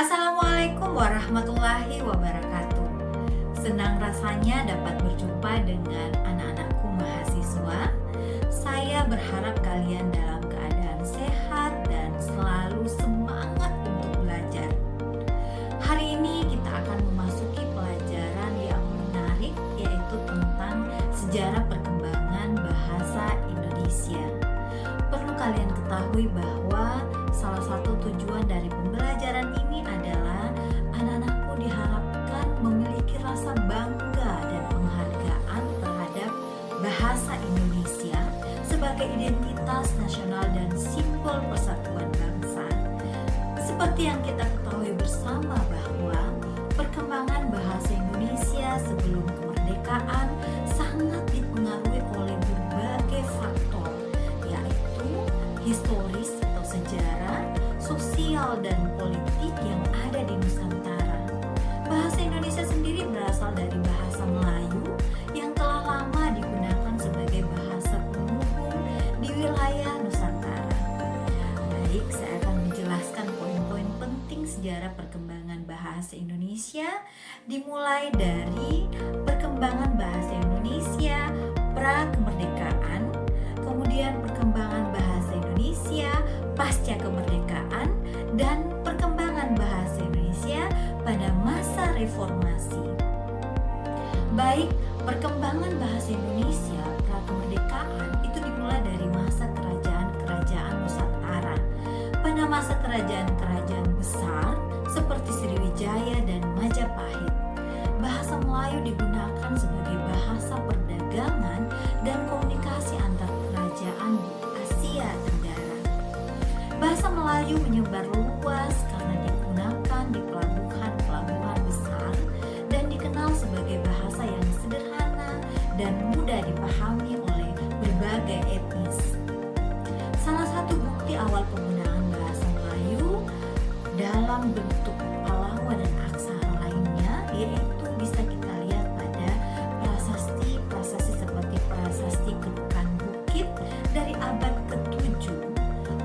Assalamualaikum warahmatullahi wabarakatuh. Senang rasanya dapat berjumpa dengan anak-anakku mahasiswa. Saya berharap kalian dalam keadaan sehat dan selalu semangat untuk belajar. Hari ini kita akan memasuki pelajaran yang menarik, yaitu tentang sejarah perkembangan bahasa Indonesia. Perlu kalian ketahui bahwa salah satu tujuan dari pembelajaran ini adalah anak-anakku diharapkan memiliki rasa bangga dan penghargaan terhadap bahasa Indonesia sebagai identitas nasional dan simbol persatuan bangsa. Seperti yang kita ketahui bersama bahwa perkembangan bahasa Indonesia sebelum kemerdekaan sangat dipengaruhi oleh berbagai faktor, yaitu historis atau sejarah, sosial dan politik yang ada di Nusantara. Bahasa Indonesia sendiri berasal dari bahasa Melayu yang telah lama digunakan sebagai bahasa penghubung di wilayah Nusantara. Baik, saya akan menjelaskan poin-poin penting sejarah perkembangan bahasa Indonesia, dimulai dari perkembangan bahasa Indonesia pra-kemerdekaan, kemudian perkembangan bahasa Indonesia pasca kemerdekaan, dan perkembangan bahasa Indonesia pada masa reformasi. Baik, perkembangan bahasa Indonesia pra-kemerdekaan itu dimulai dari masa kerajaan-kerajaan Nusantara. Pada masa kerajaan-kerajaan besar seperti Sriwijaya dan Majapahit, bahasa Melayu digunakan sebagai bahasa perdagangan dan komunikasi antar kerajaan di Asia Tenggara. Bahasa Melayu menyebar luas karena digunakan di pelabuhan-pelabuhan besar dan dikenal sebagai bahasa yang sederhana dan mudah dipahami oleh berbagai etnis. Salah satu bukti awal penggunaan bahasa Melayu dalam bentuk palawa dan aksara lainnya yaitu bisa kita lihat pada prasasti seperti prasasti Kedukan Bukit dari abad ke-7.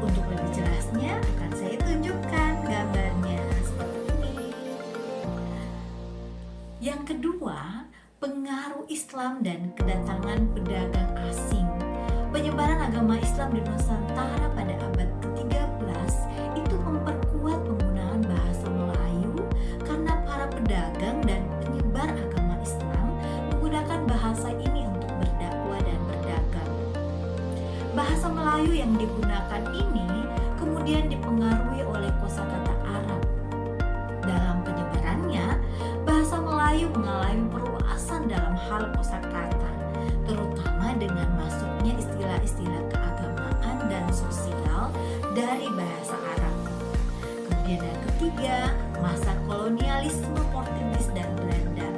Untuk lebih jelasnya akan saya tunjukkan gambarnya seperti ini. Yang kedua, pengaruh Islam dan kedatangan pedagang asing. Penyebaran agama Islam di Nusantara pada abad ke-13 itu memperkuat penggunaan bahasa Melayu karena para pedagang dan penyebar agama Islam menggunakan bahasa ini untuk berdakwah dan berdagang. Bahasa Melayu yang digunakan ini kemudian dipengaruhi oleh kosakata Arab. Dalam penyebarannya, bahasa Melayu mengalami perluasan dalam hal kosakata, terutama dengan masuknya istilah-istilah keagamaan dan sosial dari bahasa Arab. Kemudian yang ketiga, masa kolonialisme Portugis dan Belanda.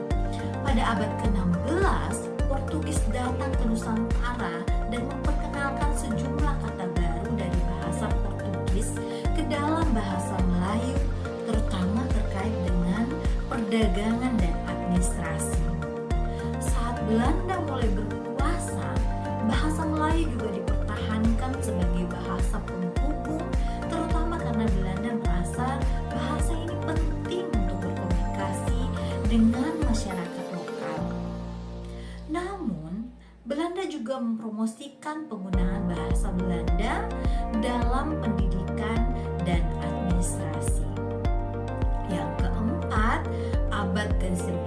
Pada abad ke-16, Portugis datang ke Nusantara dan memperkenalkan sejumlah kata baru dari bahasa Portugis ke dalam bahasa Melayu, terutama terkait dengan perdagangan dan administrasi. Saat Belanda mulai berkuasa, bahasa Melayu juga dipertahankan sebagai bahasa penghubung, terutama karena Belanda merasa bahasa ini penting untuk berkomunikasi dengan masyarakat lokal. Namun, Belanda juga mempromosikan penggunaan bahasa Belanda dalam pendidikan dan administrasi. Yang keempat, abad ke-19.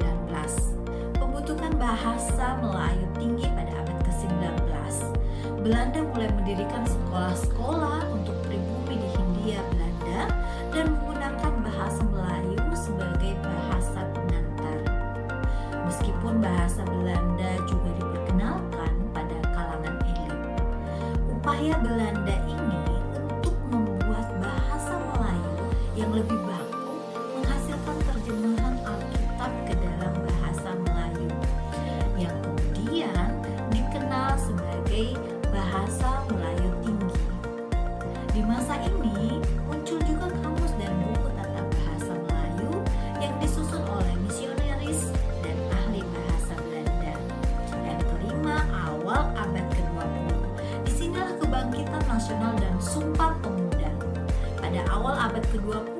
Pembentukan bahasa Melayu tinggi pada abad ke-19. Belanda mulai mendirikan sekolah-sekolah untuk pribumi di Hindia Belanda dan menggunakan bahasa Melayu sebagai bahasa pengantar. Meskipun bahasa Belanda juga diperkenalkan pada kalangan elit, upaya Belanda ini untuk membuat bahasa Melayu yang lebih baku menghasilkan terjemahan Alkitab ke dalam bahasa Melayu yang kemudian dikenal sebagai bahasa Melayu tinggi. Di masa ini muncul juga kamus dan buku tata bahasa Melayu yang disusun oleh misionaris dan ahli bahasa Belanda. Yang kelima, awal abad ke-20. Disinilah kebangkitan nasional dan Sumpah Pemuda. Pada awal abad ke-20,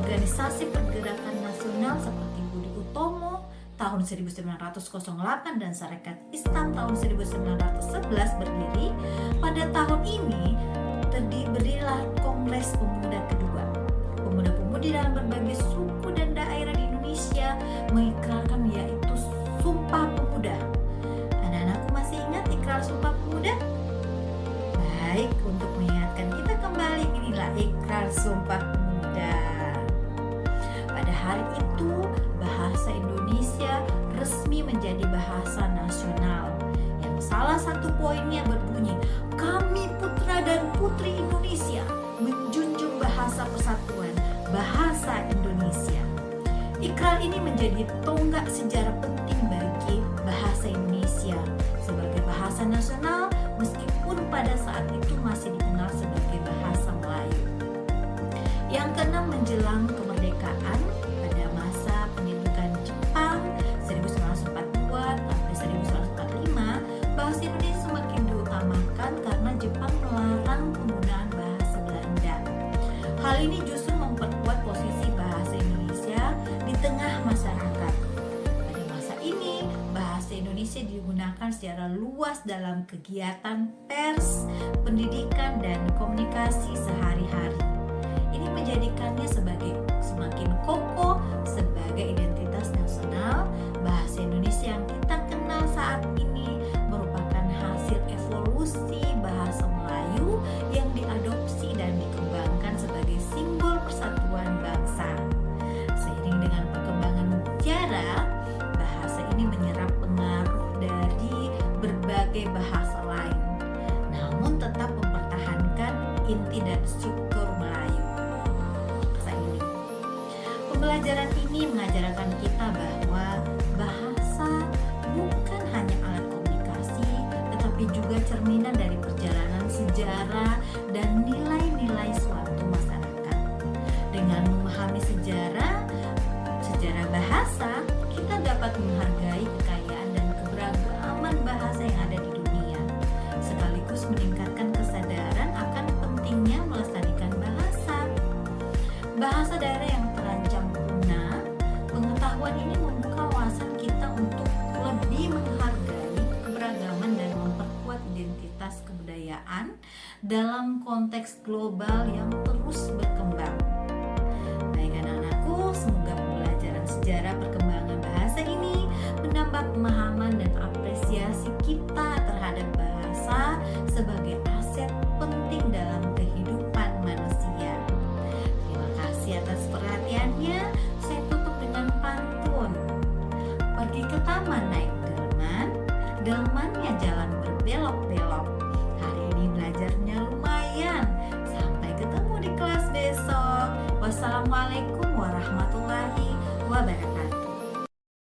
organisasi pergerakan nasional seperti Budi Utomo tahun 1908 dan Sarekat Islam tahun 1911 berdiri, pada tahun ini berdirilah Kongres Pemuda kedua. Pemuda-pemudi dalam berbagai suku dan daerah di Indonesia mengikrarkan yaitu Sumpah Pemuda. Anak-anakku masih ingat ikrar Sumpah Pemuda? Baik, untuk mengingatkan kita kembali, inilah ikrar Sumpah Pemuda. Pada hari itu, bahasa Indonesia resmi menjadi bahasa nasional, yang salah satu poinnya berbunyi, kami putra dan putri Indonesia menjunjung bahasa persatuan, bahasa Indonesia. Ikrar ini menjadi tonggak sejarah penting bagi bahasa Indonesia sebagai bahasa nasional, meskipun pada saat itu masih dikenal sebagai bahasa Melayu. Yang keenam, menjelang kemerdekaan pada masa pendudukan Jepang 1942 sampai 1945, bahasa Indonesia semakin diutamakan karena Jepang melarang penggunaan bahasa Belanda. Hal ini justru memperkuat posisi bahasa Indonesia di tengah masyarakat. Pada masa ini, bahasa Indonesia digunakan secara luas dalam kegiatan pers, pendidikan, dan komunikasi sehari-hari. Ini menjadikannya semakin kokoh sebagai identitas nasional. Bahasa Indonesia yang kita kenal saat ini merupakan hasil evolusi bahasa Melayu yang diadopsi dan dikembangkan sebagai simbol persatuan bangsa. Seiring dengan perkembangan sejarah, bahasa ini menyerap pengaruh dari berbagai bahasa lain, namun tetap mempertahankan inti dan struktur Melayu. Pembelajaran ini mengajarkan kita bahwa bahasa bukan hanya alat komunikasi, tetapi juga cerminan dari perjalanan sejarah dan nilai-nilai suatu masyarakat. Dengan memahami sejarah bahasa, kita dapat menghargai kekayaan dan keberagaman bahasa yang ada di dunia, sekaligus meningkatkan kesadaran akan pentingnya melestarikan bahasa. Bahasa daerah yang terancam punah, pengetahuan ini membuka wawasan kita untuk lebih menghargai keberagaman dan memperkuat identitas kebudayaan dalam konteks global yang terus berkembang. Baik anak-anakku, semoga pembelajaran sejarah perkembangan bahasa ini menambah pemahaman dan apresiasi kita terhadap bahasa sebagai aset penting dalam kehidupan manusia. Terima kasih atas perhatiannya. Saya tutup dengan pantun. Pergi ke taman naik delman, delmannya jalan berbelok-belok. Hari ini belajarnya lumayan. Sampai ketemu di kelas besok. Wassalamualaikum.